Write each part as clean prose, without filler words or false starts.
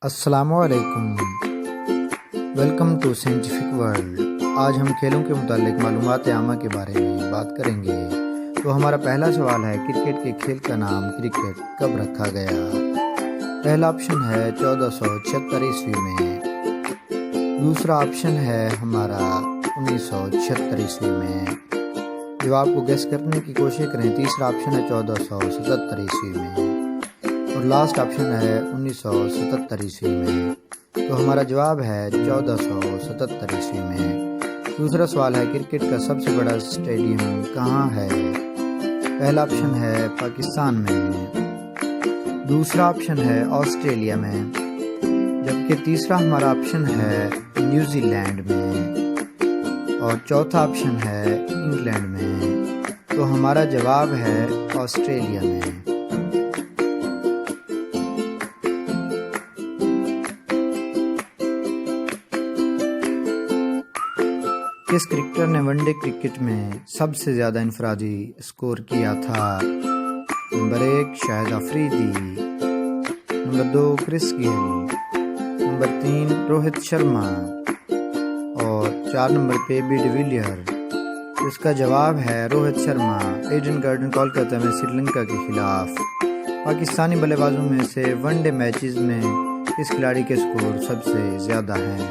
السلام علیکم، welcome to scientific world. آج ہم کھیلوں کے متعلق معلومات عامہ کے بارے میں بات کریں گے۔ تو ہمارا پہلا سوال ہے، کرکٹ کے کھیل کا نام کرکٹ کب رکھا گیا؟ پہلا آپشن ہے 1476 عیسوی میں، دوسرا آپشن ہے ہمارا 1976 عیسوی میں۔ جواب کو گیس کرنے کی کوشش کریں۔ تیسرا آپشن ہے 1477 عیسوی میں، اور لاسٹ آپشن ہے 1977 عیسوی میں۔ تو ہمارا جواب ہے 1477 عیسوی میں۔ دوسرا سوال ہے، کرکٹ کا سب سے بڑا اسٹیڈیم کہاں ہے؟ پہلا آپشن ہے پاکستان میں، دوسرا آپشن ہے آسٹریلیا میں، جبکہ تیسرا ہمارا آپشن ہے نیوزی لینڈ میں، اور چوتھا آپشن ہے انگلینڈ میں۔ تو ہمارا جواب ہے آسٹریلیا میں۔ کس کرکٹر نے ون ڈے کرکٹ میں سب سے زیادہ انفرادی اسکور کیا تھا؟ نمبر 1 شاہد افریدی، نمبر 2 کرس گیل، نمبر 3 روہت شرما، اور 4 نمبر پہ بی ڈی ویلیئر۔ اس کا جواب ہے روہت شرما، ایڈن گارڈن کولکتہ میں سری لنکا کے خلاف۔ پاکستانی بلے بازوں میں سے ون ڈے میچز میں کس کھلاڑی کے اسکور سب سے زیادہ ہیں؟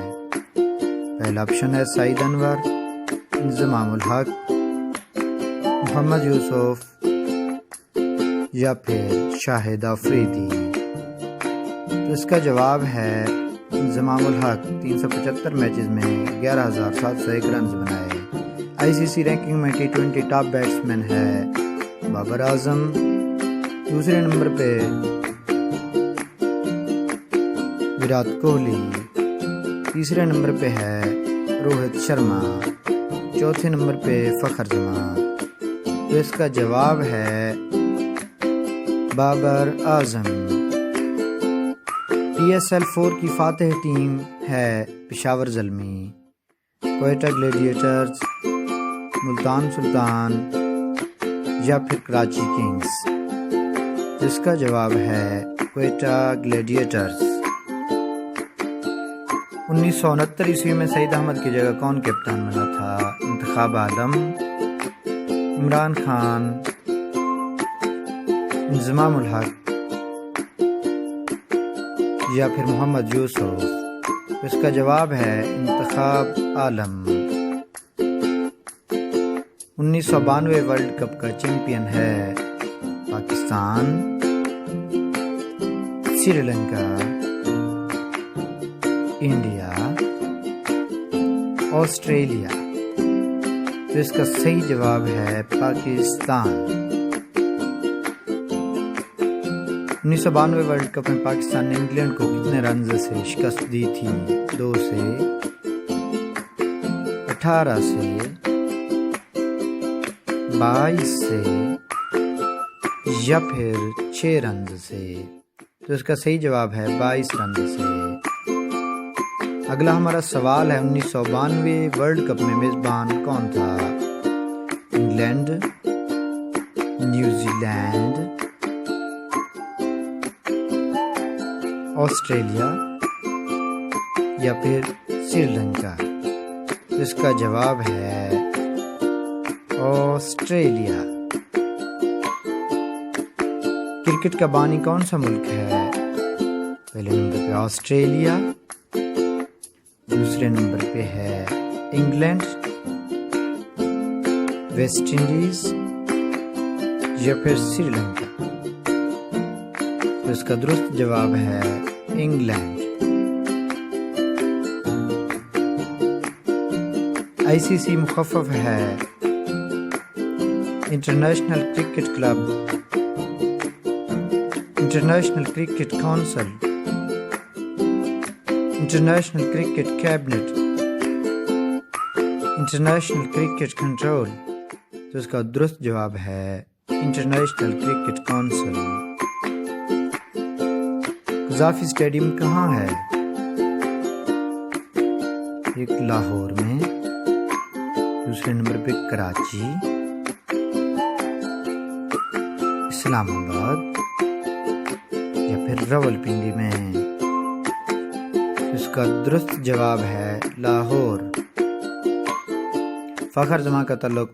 پہلا آپشن ہے سعید انور، انضمام الحق، محمد یوسف، یا پھر شاہد افریدی۔ تو اس کا جواب ہے انضمام الحق۔ 375 میچز میں 11,701 رنز بنائے۔ آئی سی سی رینکنگ میں T20 ٹاپ بیٹسمین ہے بابر اعظم۔ دوسرے نمبر پہ وراٹ کوہلی، تیسرے نمبر پہ ہے روہت شرما، چوتھے نمبر پہ فخر زمان۔ تو اس کا جواب ہے بابر اعظم۔ PSL 4 کی فاتح ٹیم ہے پشاور زلمی، کوئٹہ گلیڈیٹرز، ملتان سلطان، یا پھر کراچی کنگز۔ جس کا جواب ہے کوئٹہ گلیڈیٹرز۔ 1969 عیسوی میں سعید احمد کی جگہ کون کپتان بنا تھا؟ انتخاب عالم، عمران خان، انضمام الحق، یا پھر محمد یوسف۔ اس کا جواب ہے انتخاب عالم۔ 1992 ورلڈ کپ کا چیمپئن ہے پاکستان، سری لنکا، انڈیا، آسٹریلیا۔ تو اس کا صحیح جواب ہے پاکستان۔ 1992 ورلڈ کپ میں پاکستان نے انگلینڈ کو کتنے رنز سے شکست دی تھی؟ 2 سے، 18 سے، 22 سے، یا پھر 6 رنز سے؟ تو اس کا صحیح جواب ہے 22 رنز سے۔ اگلا ہمارا سوال ہے، 1992 ورلڈ کپ میں میزبان کون تھا؟ انگلینڈ، نیوزی لینڈ، آسٹریلیا، یا پھر سری لنکا؟ اس کا جواب ہے آسٹریلیا۔ کرکٹ کا بانی کون سا ملک ہے؟ پہلے نمبر پہ آسٹریلیا، دوسرے نمبر پہ ہے انگلینڈ، ویسٹ انڈیز، یا پھر سری لنکا؟ تو اس کا درست جواب ہے انگلینڈ۔ ICC مخفف ہے international cricket club, international cricket council, international cricket cabinet, international cricket control. تو اس کا درست جواب ہے international cricket council. Gaddafi stadium کہاں ہے؟ ایک لاہور میں، دوسرے نمبر پہ کراچی، اسلام آباد، یا پھر راولپنڈی میں۔ اس کا درست جواب ہے لاہور۔ فخر زمان کا تعلق